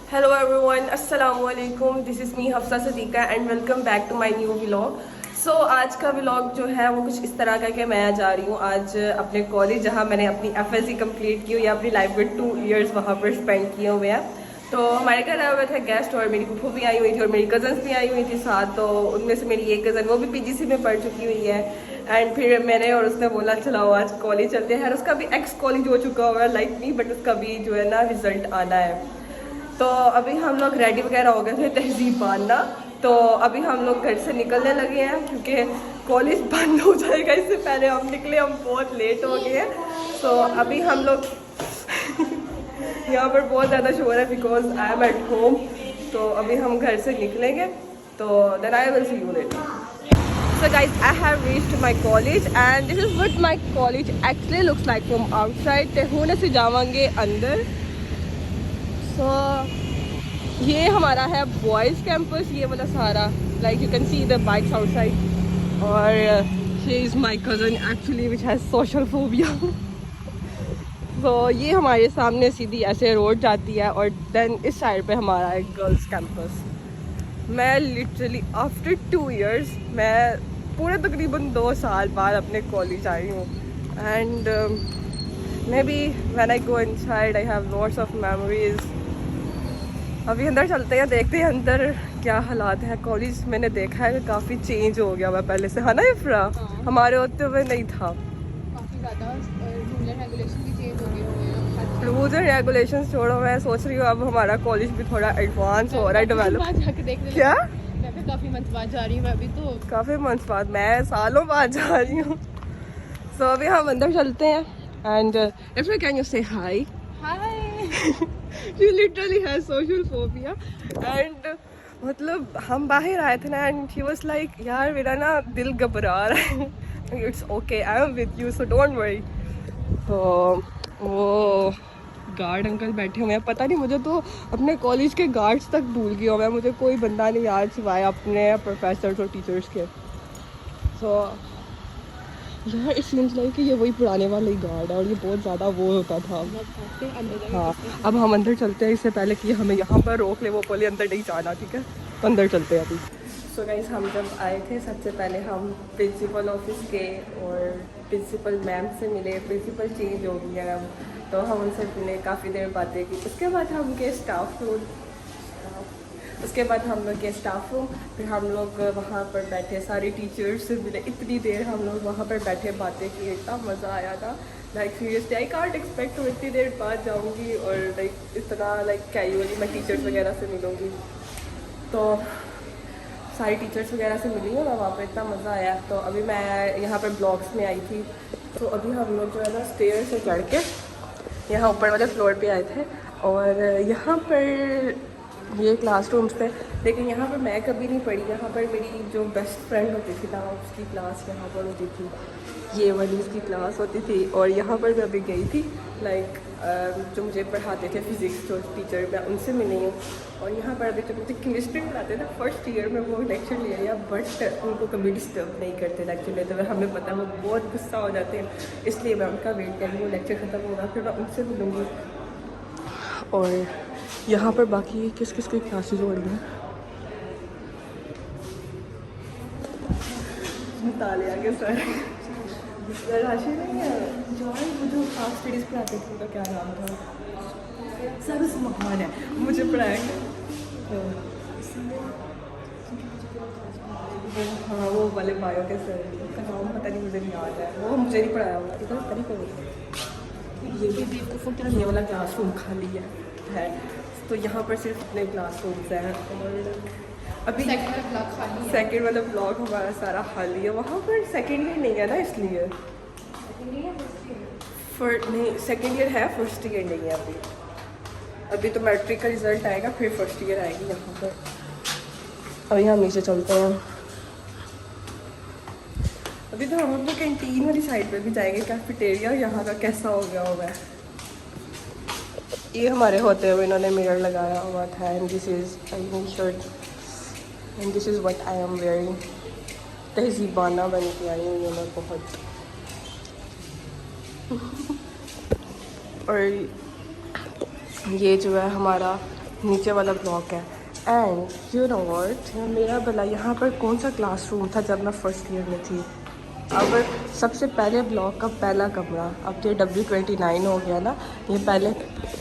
Hello everyone, Assalamualaikum. This is me Hafsa Sadiqa and welcome back to my new vlog. So आज का vlog जो है वो कुछ इस तरह का कि मैं जा रही हूँ आज अपने कॉलेज जहाँ मैंने अपनी FSC कंप्लीट की हुई है, अपनी लाइफ में 2 इयर्स वहाँ पर स्पेंड किए हुए हैं। तो हमारे घर आए हुए थे गेस्ट और मेरी फूफू भी आई हुई थी और मेरी कज़न्स भी आई हुई थी साथ। तो उनमें से मेरी एक कज़न वो भी PGC में पढ़ चुकी हुई है एंड फिर मैंने और उसने बोला चलाओ आज कॉलेज चलते हैं। उसका भी एक्स कॉलेज हो चुका हुआ है लाइक मी, बट उसका भी जो है ना रिजल्ट आना है। तो अभी हम लोग रेडी वगैरह हो गए थे तहजीब बांधना, तो अभी हम लोग घर से निकलने लगे हैं क्योंकि कॉलेज बंद हो जाएगा, इससे पहले हम निकले, हम बहुत लेट हो गए हैं। तो अभी हम लोग यहाँ पर बहुत ज़्यादा शोर है because I am at home. तो अभी हम घर से निकलेंगे, तो then I will see you later. So guys, I have reached my college and this is what my college actually looks like from outside. ते होने से जावांगे अंदर। So ये हमारा है बॉयज़ कैंपस, ये वाला सारा, like you can see the bikes outside। और she is my cousin actually which has social phobia। तो ये हमारे सामने सीधी ऐसे रोड जाती है और देन इस साइड पे हमारा है गर्ल्स कैंपस। मैं लिटरली आफ्टर 2 इयर्स, मैं पूरे तकरीबन 2 साल बाद अपने कॉलेज आई हूँ and may be when I go inside I have lots of memories. अभी अंदर चलते हैं, देखते हैं अंदर क्या हालात है। कॉलेज मैंने देखा है काफ़ी चेंज हो गया हुआ पहले से, है ना इफ्रा? हाँ। हमारे होते हुए नहीं था। काफ़ी ज़्यादा रूल एंड रेगुलेशन भी चेंज हो गए हुए हैं। रूल्स एंड रेगुलेशन छोड़ो, मैं सोच रही हूँ अब हमारा कॉलेज भी थोड़ा एडवांस हो रहा है, डेवलप। जाके देखने क्या? मैं भी काफ़ी मंथ बाद जा रही हूँ, मैं अभी तो काफ़ी मंथ बाद, मैं सालों बाद जा रही हूँ। सो अभी हम अंदर चलते हैं एंड इफ्रा कैन यू से high? Hi. She literally has social phobia and मतलब हम बाहर आए थे ना एंड she was like यार मेरा ना दिल घबरा रहा है। It's okay, I am with you, so don't worry। तो वो गार्ड अंकल बैठे हुए हैं, पता नहीं, मुझे तो अपने कॉलेज के गार्ड्स तक भूल गया हुआ है, मुझे कोई बंदा नहीं याद सिवाय अपने प्रोफेसर्स और टीचर्स के। सो यार इट सीम्स लाइक कि ये वही पुराने वाला ही गार्ड है और ये बहुत ज़्यादा वो होता था। हाँ, अब हम अंदर चलते हैं, इससे पहले कि हमें यहाँ पर रोक ले वो बोले अंदर नहीं जाना, ठीक है? तो अंदर चलते हैं अभी। सो गाइस, हम जब आए थे सबसे पहले हम प्रिंसिपल ऑफिस गए और प्रिंसिपल मैम से मिले। प्रिंसिपल चेंज हो गई है अब, तो हम उनसे मिले, काफ़ी देर बातें की। उसके बाद हम गए स्टाफ रूम, उसके बाद हम लोग गए स्टाफ रूम, फिर हम लोग वहाँ पर बैठे, सारी टीचर्स से मिले, इतनी देर हम लोग वहाँ पर बैठे बातें की, इतना मज़ा आया था। Like seriously I can't expect मैं इतनी देर बाद जाऊँगी और लाइक इतना लाइक कैजुअली मैं टीचर्स वगैरह से मिलूँगी। तो सारी टीचर्स वगैरह से मिली हूँ मैं वहाँ पर, इतना मज़ा आया। तो अभी मैं यहाँ पर ब्लॉग्स में आई थी, तो अभी हम लोग जो है ना स्टेयर से चढ़ के यहाँ ऊपर वाले फ्लोर पे आए थे और यहाँ पर ये क्लासरूम्स थे, लेकिन यहाँ पर मैं कभी नहीं पढ़ी। यहाँ पर मेरी जो बेस्ट फ्रेंड होती थी ना, उसकी क्लास यहाँ पर होती थी, ये वाली उसकी क्लास होती थी। और यहाँ पर मैं अभी गई थी, लाइक जो मुझे पढ़ाते थे फिज़िक्स जो टीचर, मैं उनसे मिली हूँ। और यहाँ पर अभी तक मुझे केमिस्ट्री पढ़ाते थे फर्स्ट ईयर में, वो लेक्चर ले लिया, बट उनको कभी डिस्टर्ब नहीं करते लेक्चर लेते हुए। हमें पता है वो बहुत गुस्सा हो जाते हैं, इसलिए मैं उनका वेट कर रही हूँ। लेक्चर ख़त्म होगा फिर मैं उनसे मिलूँगी। और यहाँ पर बाकी किस किस की क्लासेस हो रही हैं, ताले आगे सर राशि नहीं है यार, वो जो फास्ट स्टडीज़ पढ़ाते थे उनका क्या नाम था? सर उस्मान है, मुझे पढ़ाएंगे। हाँ वो वाले बायो के सर, उनका नाम पता नहीं, मुझे नहीं याद है, वो मुझे नहीं पढ़ाया हुआ इधर तरी को। ये वाला क्लासरूम खाली है। तो यहाँ पर सिर्फ इतने क्लासरूम्स हैं और अभी सेकेंड वाला ब्लॉक हमारा सारा खाली है। वहाँ पर सेकेंड ईयर नहीं है ना, इसलिए नहीं सेकेंड ईयर है, फर्स्ट ईयर नहीं है अभी। अभी तो मैट्रिक का रिज़ल्ट आएगा फिर फर्स्ट ईयर आएगी यहाँ पर। अभी हम नीचे चलते हैं। अभी तो हम अपनी कैंटीन वाली साइड पे भी जाएंगे, कैफेटेरिया यहाँ का कैसा हो गया होगा। ये हमारे होते हुए इन्होंने मिरर लगाया हुआ था and this is I shirt and this is what I am wearing. तहजीबाना बन के आई हूँ मैं बहुत। और ये जो है हमारा नीचे वाला ब्लॉक है। एंड यू नो व्हाट, मेरा भला यहाँ पर कौन सा क्लासरूम था जब मैं फर्स्ट ईयर में थी। अब सबसे पहले ब्लॉक का पहला कमरा, अब तो W29 हो गया ना, ये पहले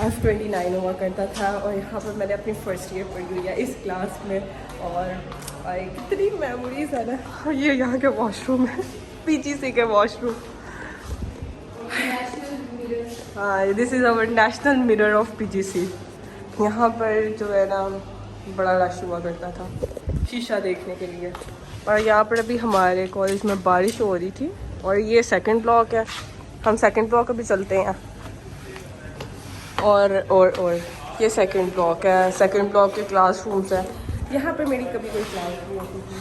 F29 हुआ करता था। और यहाँ पर मैंने अपनी फर्स्ट ईयर पढ़ी हुई है इस क्लास में। और भाई कितनी मेमोरीज है ना। और ये यहाँ के वॉशरूम है, PGC के वॉशरूम। हाँ, this is our national mirror of PGC। यहाँ पर जो है ना बड़ा रश हुआ करता था शीशा देखने के लिए। और यहाँ पर अभी हमारे कॉलेज में बारिश हो रही थी। और ये सेकंड ब्लॉक है, हम सेकंड ब्लॉक अभी चलते हैं। और ये सेकंड ब्लॉक है, सेकंड ब्लॉक के क्लासरूम्स हैं। यहाँ पे मेरी कभी कोई क्लास नहीं होती थी।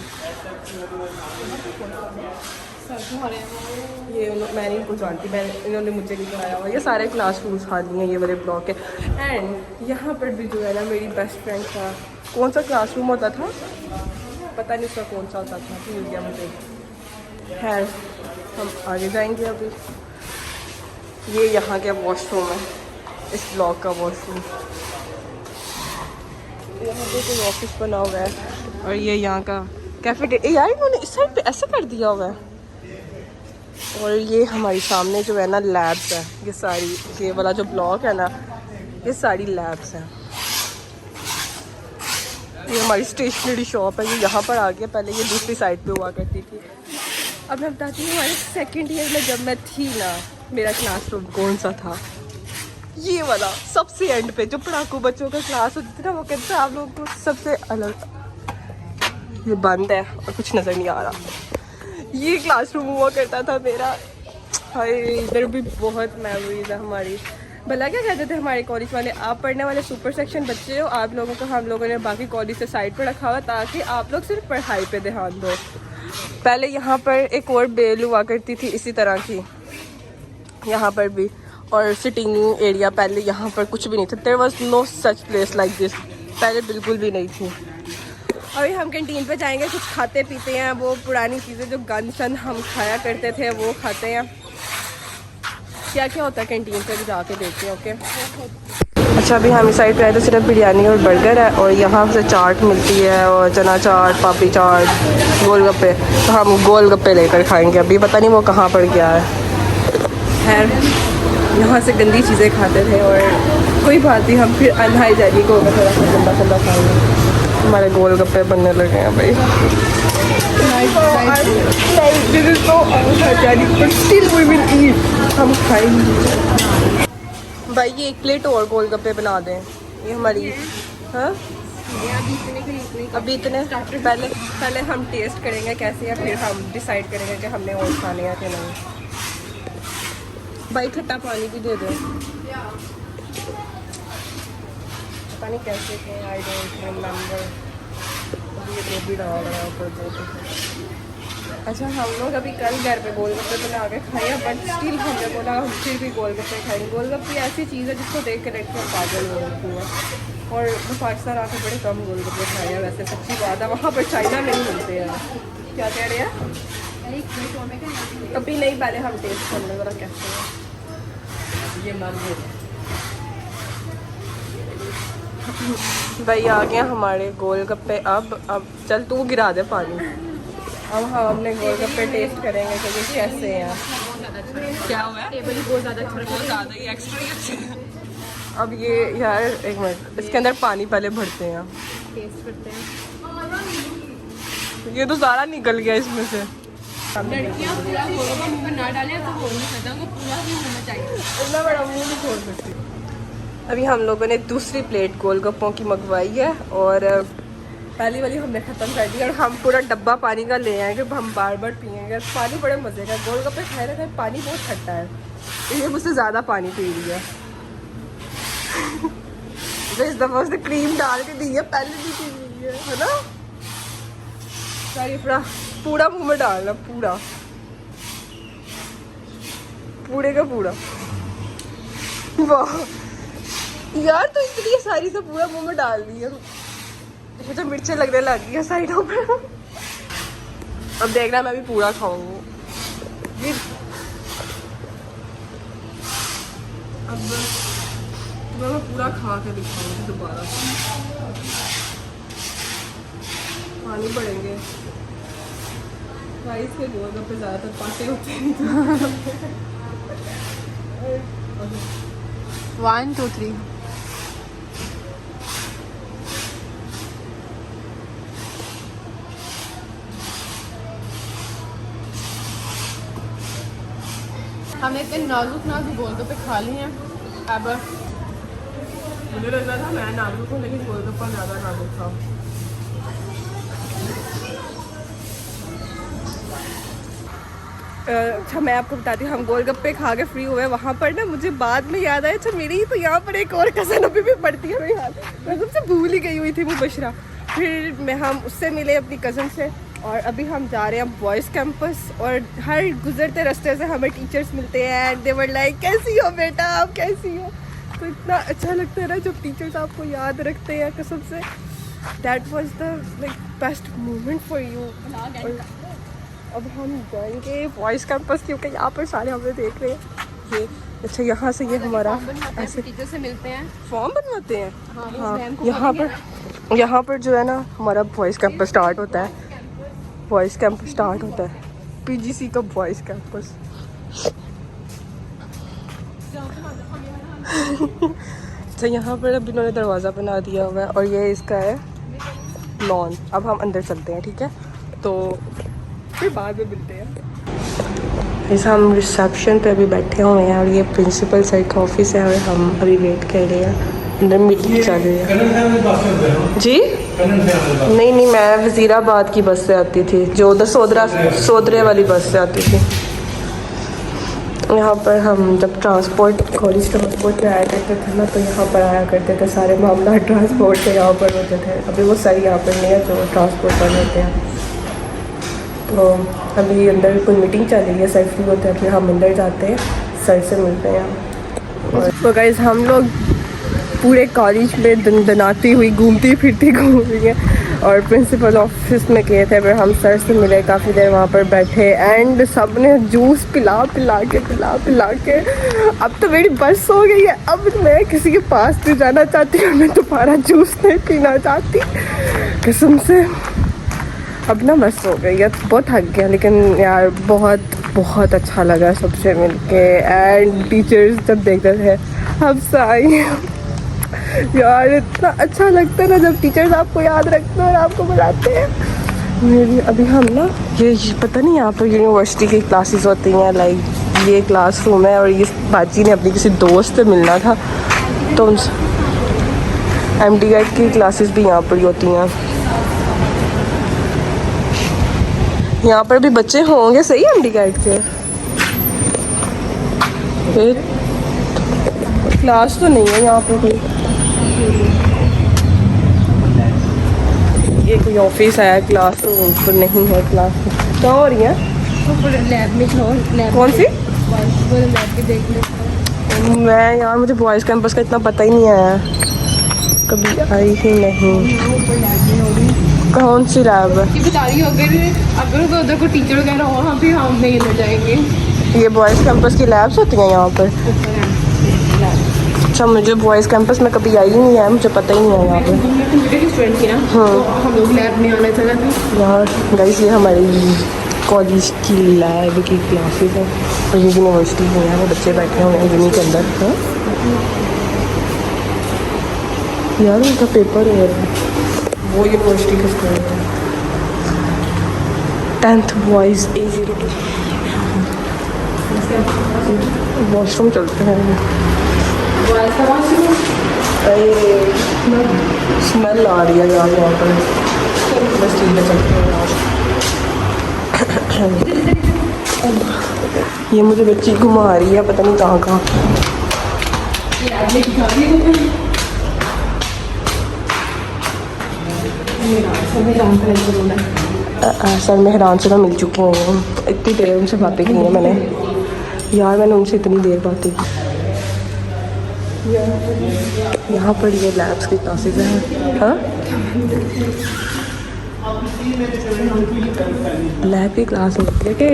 ये मैंने इनको जानती, इन्होंने मुझे नहीं कराया हुआ। ये सारे क्लासरूम्स खाली हैं, ये वाले ब्लॉक है। एंड यहाँ पर भी जो है ना मेरी बेस्ट फ्रेंड का कौन सा क्लासरूम होता था पता नहीं उसका कौन सा होता था, भूल गया मुझे। खैर हम आगे जाएंगे अभी। ये यहाँ के वॉशरूम है, इस ब्लॉक का वॉशरूम। यहाँ पे कोई ऑफिस बना हुआ है। और ये यहाँ का कैफेटेरिया, यार इन्होंने इस साइड पे ऐसा कर दिया हुआ है। और ये हमारी सामने जो है ना लैब्स है, ये सारी, ये वाला जो ब्लॉक है ना ये सारी लैब्स हैं। ये हमारी स्टेशनरी शॉप है, ये यहाँ पर आ गया, पहले ये दूसरी साइड पे हुआ करती थी। अब मैं बताती हूँ हमारे सेकेंड ईयर में जब मैं थी ना, मेरा क्लासरूम कौन सा था। ये वाला सबसे एंड पे जो पढ़ाकू बच्चों का क्लास होता था ना, वो कहते थे आप लोग को सबसे अलग। ये बंद है और कुछ नज़र नहीं आ रहा। ये क्लासरूम हुआ करता था मेरा। हाय, इधर भी बहुत मेमोरीज है हमारी। भला क्या कहते थे हमारे कॉलेज वाले, आप पढ़ने वाले सुपर सेक्शन बच्चे हो, आप लोगों को हम लोगों ने बाकी कॉलेज से साइड पर रखा हुआ ताकि आप लोग सिर्फ पढ़ाई पे ध्यान दो। पहले यहाँ पर एक और बेल हुआ करती थी इसी तरह की, यहाँ पर भी। और सिटिंग एरिया पहले यहाँ पर कुछ भी नहीं था। There was no such place like this, पहले बिल्कुल भी नहीं थी। अभी हम कैंटीन पे जाएंगे, कुछ खाते पीते हैं, वो पुरानी चीज़ें जो गन शन हम खाया करते थे वो खाते हैं। क्या क्या होता है कैंटीन पे भी जाके देखते हैं। ओके, अच्छा अभी हम इस साइड पे आए तो सिर्फ बिरयानी और बर्गर है। और यहाँ से चाट मिलती है, और चना चाट, पापड़ी चाट, गोलगप्पे। तो हम गोलगप्पे लेकर खाएंगे अभी, पता नहीं वो कहाँ पर गया है। खैर यहाँ से गंदी चीज़ें खाते थे और कोई बात नहीं, हम फिर अनहाइजेनिक हो गए, थोड़ा सा गंदा गंदा खाएंगे। हमारे गोलगप्पे बनने लगे हैं भाई। हम खाएंगे भाई। ये एक प्लेट और गोलगप्पे बना दें, ये हमारी। हाँ अभी इतने पहले हम टेस्ट करेंगे कैसे है, फिर हम डिसाइड करेंगे कि हमने और खाने हैं कि नहीं। भाई खट्टा पानी भी दे दो, पता नहीं कैसे थे, आई डोंट रिमेम्बर। ये भी डाल रहा है ऊपर। अच्छा हम लोग अभी कल घर पे गोलगप्पे बना के खाए, बट स्टिल हमने बोला हम फिर भी गोलगप्पे खाएंगे। गोलगप्पे ऐसी चीज़ है जिसको देख के लड़कियाँ पागल हो रही हैं। और मैं पाकिस्तान आके बड़े कम गोलगप्पे खाए हैं वैसे, सच्ची बात है। वहाँ पर चाइना में ही मिलते हैं। क्या कह रहे हैं? कभी नहीं, पहले हम टेस्ट कर लें ज़रा कैसे है। ये मैंगो भाई आ गया हमारे गोलगप्पे। अब चल तू गिरा दे पानी। अब हमने गोलगप्पे टेस्ट करेंगे कि ये कैसे हैं। क्या हुआ है? टेबल ही बहुत ज़्यादा अच्छा, बहुत ज़्यादा ही एक्स्ट्रा ही अच्छा। अब ये यार एक मिनट, इसके अंदर पानी पहले भरते हैं, टेस्ट करते हैं। ये तो सारा निकल गया इसमें से। लड़कियाँ पूरा गोलगप्पा मुँह में ना डालें तो हो नहीं सकता, उनको पूरा भी मुँह में चाहिए, इतना बड़ा मुँह नहीं छोड़ सकती। अभी हम लोगों ने दूसरी प्लेट गोलगप्पों की मंगवाई है और पहली वाली हमने ख़त्म कर दी। और हम पूरा डब्बा पानी का ले आएंगे, हम बार बार पियेंगे। पानी बड़े मज़े का, गोलगप्पे खाए रहते हैं, पानी बहुत खट्टा है, ये मुझसे ज़्यादा पानी पी रही है। इस दफ़ा उसने क्रीम डाल के दी है, पहले भी पी रही है ना। सारी पूरा मुँह में डालना, पूरे का पूरा। वाह यार, तो इसलिए सारी से पूरा मुंह में डाल दी है। मुझे मिर्चें लगने लग गई है साइडों पे। अब देखना मैं भी पूरा खाऊंगी। अब मैं पूरा खा के दिखाऊंगी दोबारा। पानी पड़ेंगे। राइस के गोलगप्पे ज़्यादातर पासे होते हैं। 1 2 3 हमने इतने नाजुक नाजुक गोलगप्पे खा लिए हैं। अब मुझे लग रहा था मैं नाजुक हूँ, लेकिन गोलगप्पा ज़्यादा नाजुक था। अच्छा मैं आपको बताती हूँ, हम गोलगप्पे खा के फ्री हुए वहाँ पर ना, मुझे बाद में याद आया अच्छा मेरी तो यहाँ पर एक और कज़न अभी भी पढ़ती है मेरे हाथ, मैं सबसे भूल ही गई हुई थी मुबशरा। फिर हम उससे मिले अपनी कज़न से, और अभी हम जा रहे हैं बॉयज़ कैंपस। और हर गुजरते रास्ते से हमें टीचर्स मिलते हैं एंड दे वर लाइक कैसी हो बेटा, आप कैसी हो। तो इतना अच्छा लगता है ना जब टीचर्स आपको याद रखते हैं कसम से। That was the like best moment for you. अब हम जाएंगे बॉयज़ कैंपस क्योंकि यहाँ पर सारे हमें देख रहे हैं। ये अच्छा यहाँ से ये हमारा ऐसे टीचर से मिलते हैं, फॉर्म बनवाते हैं। हाँ यहाँ पर जो है ना हमारा बॉयज़ कैंपस स्टार्ट होता है। बॉयज़ कैंपस स्टार्ट होता है पीजीसी का बॉयज़ कैंपस। तो यहाँ पर अब इन्होंने दरवाज़ा बना दिया हुआ है और ये इसका है लॉन। अब हम अंदर चलते हैं, ठीक है, तो फिर बाद में मिलते हैं। ऐसा हम रिसेप्शन पे अभी बैठे हुए हैं और ये प्रिंसिपल सर का ऑफिस है और हम अभी वेट कर रहे हैं, अंदर मीटिंग चल रही है। जी नहीं, मैं वज़ीराबाद की बस से आती थी, जो उधर सोदरे वाली बस से आती थी। यहाँ पर हम जब कॉलेज ट्रांसपोर्ट में आया करते थे ना, तो यहाँ पर आया करते थे, सारे मामला ट्रांसपोर्ट के यहाँ पर होते थे। अभी वो सर यहाँ पर नहीं है जो ट्रांसपोर्ट पर होते हैं। तो अभी अंदर कोई मीटिंग चल रही है, सर फ्री होते हैं, फिर हम अंदर जाते हैं, सर से मिलते हैं। और तो गाइस हम लोग पूरे कॉलेज में दनाती हुई घूमती फिरती घूम रही है और प्रिंसिपल ऑफिस में गए थे, फिर हम सर से मिले, काफ़ी देर वहाँ पर बैठे एंड सब ने जूस पिला पिला के अब तो मेरी बस हो गई है। अब मैं किसी के पास नहीं जाना चाहती और मैं दोबारा जूस नहीं पीना चाहती कसम से। अब ना बस हो गई है, बहुत थक गया, लेकिन यार बहुत अच्छा लगा सबसे मिलके। एंड टीचर्स जब देखते थे हम साई यार इतना अच्छा लगता है ना जब टीचर्स आपको याद रखते हैं और आपको बुलाते हैं। मेरी अभी हम ना ये पता नहीं यहाँ पर यूनिवर्सिटी की क्लासेस होती हैं, लाइक ये क्लासरूम है और ये बाजी ने अपनी किसी दोस्त से मिलना था, तो MD गाइड की क्लासेस भी यहाँ पर ही होती हैं। यहाँ पर भी बच्चे होंगे सही MD गाइड के। क्लास तो नहीं है यहाँ पर कोई, ये कोई ऑफिस है, क्लास तो नहीं है। क्लास क्या हो रही है? लैब में कौन सी? लैब के देखने। मैं यार मुझे बॉयज़ कैंपस का इतना पता ही नहीं आया, कभी आई ही नहीं। कौन सी लैब है? ये बता रही हो अगर उधर को टीचर वगैरह हो हम भी हम नहीं ले जाएंगे। ये बॉयज़ कैंपस की लैब्स होती हैं यहाँ पर? अच्छा मुझे बॉयज़ कैंपस में कभी आई ही नहीं है, मुझे पता ही नहीं है यहाँ पे। स्टूडेंट की ना, हाँ तो हम लोग लैब में आना चला था यार। गाइस ये हमारी कॉलेज की लैब की क्लासेस है और ये यूनिवर्सिटी में है, वो बच्चे बैठे हुए हैं यूनि के अंदर। हाँ यार उनका पेपर हो रहा है, वो यूनिवर्सिटी का स्कूल है। 10th boys A02। वॉशरूम चलते हैं। स्मेल आ रही है यार यहाँ पर, बस ठीक है चलते हैं यार। ये मुझे बच्ची घुमा रही है पता नहीं कहाँ कहाँ। सर मेहरान से तो मिल चुकी हूँ, इतनी देर उनसे बातें की हैं मैंने यार, मैंने उनसे इतनी देर बातें की। यहाँ पर ये लैब्स की क्लासेस हैं। हाँ लैब की क्लास हो रही है कि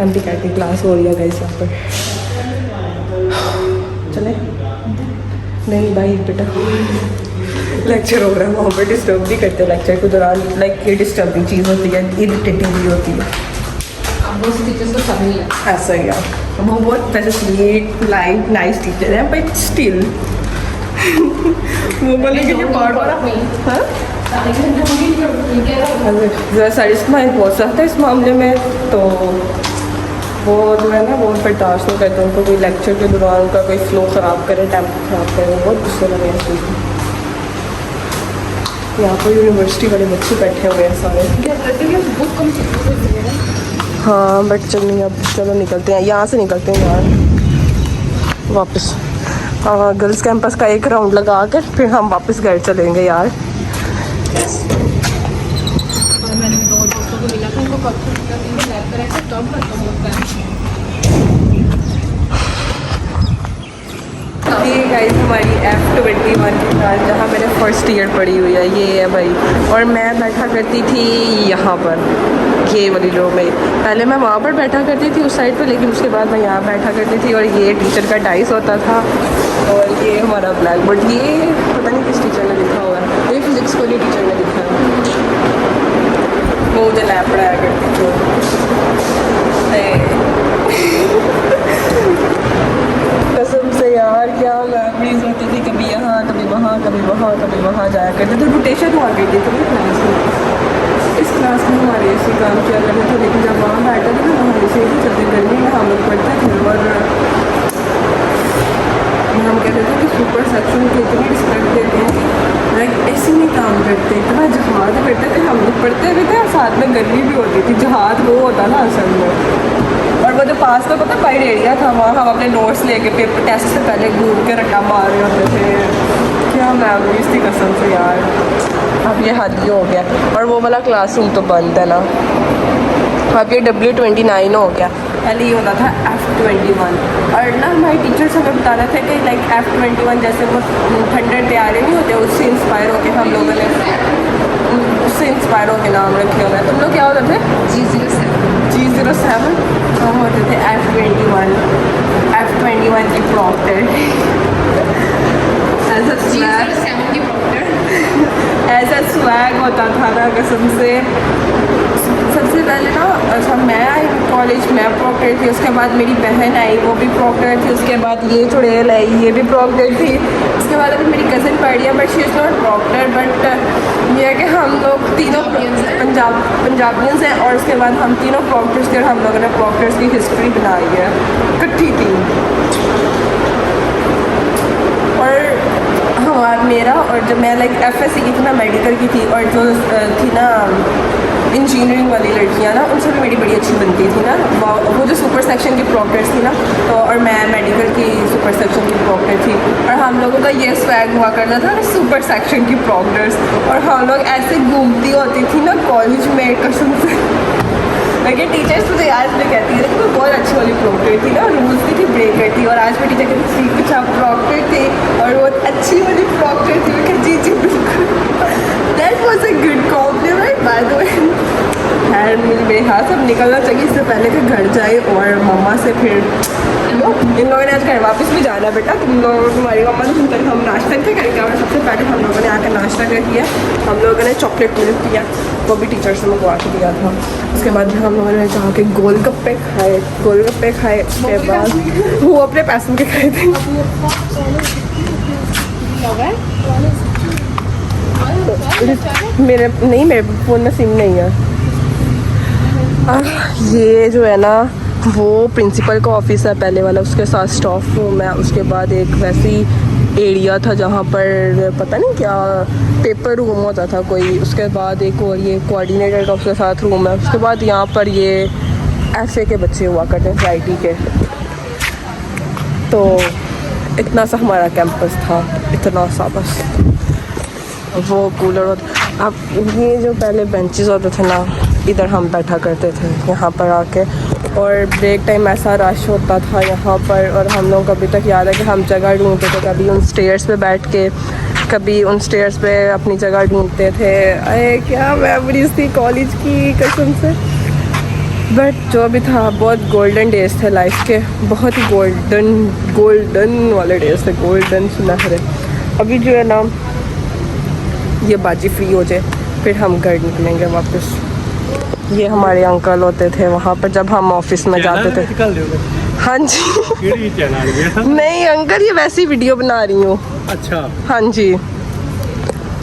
MD कैट की क्लास हो रही है गाइस यहाँ पर। चले? नहीं भाई बेटा, लेक्चर हो रहा है, वहाँ पर डिस्टर्ब भी करते हैं लेक्चर के दौरान। लाइक ये डिस्टर्बिंग चीज़ होती है, इरिटेटिंग भी होती है। अब वो टीचर्स को सभी है ऐसा ही है, वो बहुत वैसे स्वीट लाइट नाइस टीचर है, बट स्टिल वो बोले कि बार बार हाँ ज़रा साइंसमा बहुत सख्त है इस मामले में, तो वो जो है ना वो बर्दाश्त नहीं करते उनको कोई लेक्चर के दौरान उनका कोई फ्लो ख़राब करे, टेम्पो ख़राब करे, वो बहुत गुस्से लगे हैं चीज़ में। यहाँ पर यूनिवर्सिटी वाले बच्चे बैठे हुए हैं सारे। हाँ बट चलिए अब चलो निकलते हैं यहाँ से, निकलते हैं यार वापस। हाँ गर्ल्स कैंपस का एक राउंड लगा कर फिर हम वापस घर चलेंगे यार। और मैंने भी 2 दोस्तों को मिला था, उनको कब लैब करेंगे तब खत्म होता है। ये गाइस हमारी F21 की क्लास जहाँ मैंने फर्स्ट ईयर पढ़ी हुई है, ये है भाई। और मैं बैठा करती थी यहाँ पर, ये वाली रो में। पहले मैं वहाँ पर बैठा करती थी उस साइड पर, लेकिन उसके बाद मैं यहाँ बैठा करती थी। और ये टीचर का डाइस होता था, और ये हमारा ब्लैक बोर्ड। ये पता नहीं किस टीचर ने लिखा हुआ है, ये फिजिक्स वाली टीचर ने लिखा है, वो मुझे लैब पढ़ाया करती थी। कसम से यार क्या मेमोरीज होती थी, कभी यहाँ कभी वहाँ कभी वहाँ कभी वहाँ जाया करते थे। रोटेशन हुआ करती थी क्लास में, इस क्लास में हमारे ऐसे काम किया करते थे, लेकिन जब वहाँ बैठा था ना वहाँ ऐसे ही चलते गर्मी में हम लोग पढ़ते थे। और हम कहते थे कि सुपर सेक्शन की इतनी रिस्पेक्ट देते हैं, लाइक ऐसे नहीं काम करते, इतना जहाद करते थे। हम लोग पढ़ते भी थे और साथ में गर्मी भी होती थी, जहाद वो होता था असल में। और वो जो पास में पता पाइड एरिया था, वहाँ हम अपने नोट्स लेके पेपर टेस्ट से पहले घूम के रट्टा मार रहे होते थे। क्या मेमोरीज थी कसम से यार। अब ये हद ही हो गया, और वो वाला क्लासरूम तो बंद है ना, अब ये W29 हो गया। पहले ये होता था F21। और ना हमारे टीचर्स हमें बता रहे थे कि लाइक F21 जैसे वो थंडर तैयारी नहीं होते, उससे इंस्पायर होकर हम लोगों ने उससे इंस्पायर होकर नाम रखे हुए हैं। तुम लोग क्या होते थे? G07। हम होते थे F21 की प्रॉक्टर। ऐसा स्वैग होता था ना कसम से। सबसे पहले ना अच्छा मैं आई कॉलेज, मैं प्रॉक्टर थी, उसके बाद मेरी बहन आई वो भी प्रॉक्टर थी, उसके बाद ये चुड़ैल आई ये भी प्रॉक्टर थी, उसके बाद अभी मेरी कज़न पढ़ रही है but she is not proctor. But ये है कि हम लोग तीनों पंजाबियंस हैं, और उसके बाद हम तीनों प्रॉक्टर्स थे, और हम लोगों ने प्रॉक्टर्स की हिस्ट्री बनाई है इकट्ठी थी। और हमारा मेरा और जब मैं लाइक FSC की थी ना, मेडिकल की थी, और जो थी ना इंजीनियरिंग वाली लड़कियाँ ना, उनसे भी मेरी बड़ी अच्छी बनती थी ना। वो जो सुपर सेक्शन की प्रॉक्टर्स थी ना, तो और मैं मेडिकल की सुपर सेक्शन की प्रॉक्टर थी, और हम लोगों का ये स्वैग हुआ करता था सुपर सेक्शन की प्रॉक्टर्स। और हम लोग ऐसे घूमती होती थी ना कॉलेज में कसम से। लेकिन टीचर्स मुझे आज भी कहती है कि वो बहुत अच्छी वाली प्रॉक्टर थी ना, रूल्स की थी, ब्रेकर थी। और आज भी टीचर कहती थी कुछ आप प्रॉक्टर थे और बहुत अच्छी वाली प्रॉक्टर थी। मैं जी जी बिल्कुल, that was a good compliment by the way. And मुझे मेरे हाथ अब निकलना चाहिए इससे पहले कि घर जाए और मम्मा से फिर इन लोगों ने आज घर वापस भी जाना है बेटा, तुम लोग तुम्हारी मम्मा ने सुनकर हम नाश्ता क्या करेंगे। और सबसे पहले हम लोगों ने आकर नाश्ता क्या किया, हम लोगों ने चॉकलेट मिल्क किया, वो भी टीचर से मंगवा के दिया था। उसके बाद हम लोगों ने जाके गोलगप्पे खाए। उसके बाद वो अपने पैसों के खाए थे। मेरे फ़ोन में सिम नहीं है। ये जो है ना वो प्रिंसिपल का ऑफिस है पहले वाला, उसके साथ स्टाफ रूम है, उसके बाद एक वैसी एरिया था जहाँ पर पता नहीं क्या पेपर रूम होता था कोई, उसके बाद एक और ये कोऑर्डिनेटर का उसके साथ रूम है, उसके बाद यहाँ पर ये FA के बच्चे हुआ करते हैं IT के। तो इतना सा हमारा कैंपस था, इतना सा बस। वो कूलर होता, अब ये जो पहले बेंचेस होते थे ना, इधर हम बैठा करते थे यहाँ पर आके, और ब्रेक टाइम ऐसा रश होता था यहाँ पर। और हम लोग अभी तक याद है कि हम जगह ढूंढते थे, कभी उन स्टेयर्स पे बैठ के, कभी उन स्टेयर्स पे अपनी जगह ढूंढते थे। अरे क्या मेमोरीज थी कॉलेज की कसम से। बट जो भी था बहुत गोल्डन डेज थे लाइफ के, बहुत ही गोल्डन वाले डेज थे, गोल्डन सुनहरे। अभी जो है ना ये बाजी फ्री हो जाए फिर हम घर निकलेंगे वापस। ये हमारे अंकल होते थे वहाँ पर जब हम ऑफिस में जाते थे। हाँ जी नहीं अंकल ये वैसी वीडियो बना रही हूँ। अच्छा हाँ जी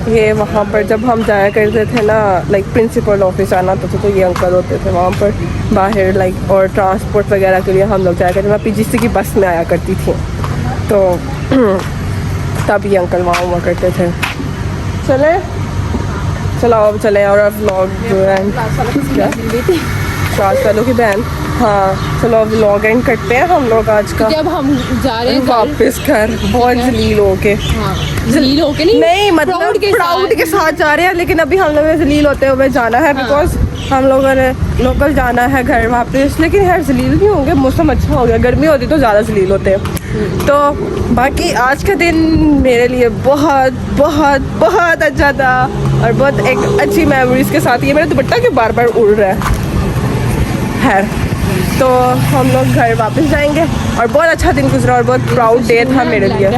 ये वहाँ पर जब हम जाया करते थे ना लाइक प्रिंसिपल ऑफिस आना तो ये अंकल होते थे वहाँ पर बाहर लाइक, और ट्रांसपोर्ट वगैरह के लिए हम लोग जाया करते। मैं पीजीसी की बस में आया करती थी तो तब ये अंकल वहाँ हुआ करते थे। चलो अब चले। और अब व्लॉग जो है 4 सालों की बहन। हाँ चलो अब व्लॉग एंड करते हैं हम लोग आज का। जब हम जा रहे हैं वापस घर बहुत जलील होके, जलील होके नहीं मतलब प्राउड के साथ जा रहे हैं, लेकिन अभी हम लोग जलील होते हुए जाना है बिकॉज हम लोगों ने लोकल जाना है घर वापस। लेकिन यार जलील नहीं होंगे, मौसम अच्छा हो गया, गर्मी होती तो ज़्यादा जलील होते हैं। तो बाकी आज का दिन मेरे लिए बहुत बहुत बहुत अच्छा था और बहुत एक अच्छी मेमोरीज के साथ। ये मेरा दुपट्टा क्यों बार बार उड़ रहा है। तो हम लोग घर वापस जाएंगे और बहुत अच्छा दिन गुजरा और बहुत प्राउड डे था मेरे लिए।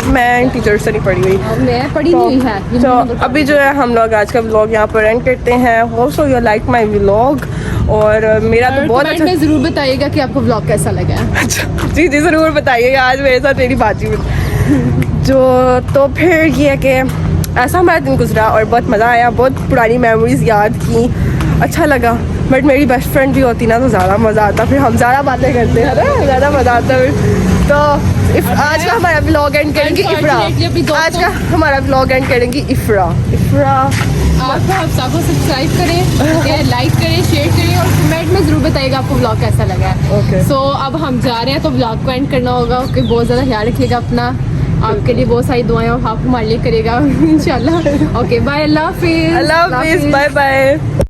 मैं टीचर से नहीं पढ़ी हुई, मैं पढ़ी तो, नहीं है। तो अभी जो है हम लोग आज का व्लॉग यहाँ पर एंड करते हैं। Hope so you like my vlog. और मेरा तो बहुत अच्छा, जरूर बताइएगा कि आपको व्लॉग कैसा लगा है। अच्छा जी ज़रूर बताइएगा। आज मेरे साथ मेरी बाजी जो तो फिर ये है कि ऐसा हमारा दिन गुजरा और बहुत मज़ा आया, बहुत पुरानी मेमोरीज याद की, अच्छा लगा। बट मेरी बेस्ट फ्रेंड भी होती ना तो ज़्यादा मज़ा आता, फिर हम ज़्यादा बातें करते हैं ना, ज़्यादा मज़ा आता फिर। तो आज का हमारा व्लॉग एंड करेंगे इफ्रा। आज का हमारा व्लॉग एंड करेंगे इफ्रा। आप सबको सब्सक्राइब करें, लाइक करें, शेयर करें और कमेंट में ज़रूर बताइएगा आपको व्लॉग कैसा लगा है। Okay. सो अब हम जा रहे हैं तो व्लॉग को एंड करना होगा। ओके बहुत ज़्यादा ख्याल रखिएगा अपना, आपके लिए बहुत सारी दुआएं और आप हमारे लिए करेगा इंशाल्लाह। ओके बाय, अल्लाह हाफिज़, बाय बाय।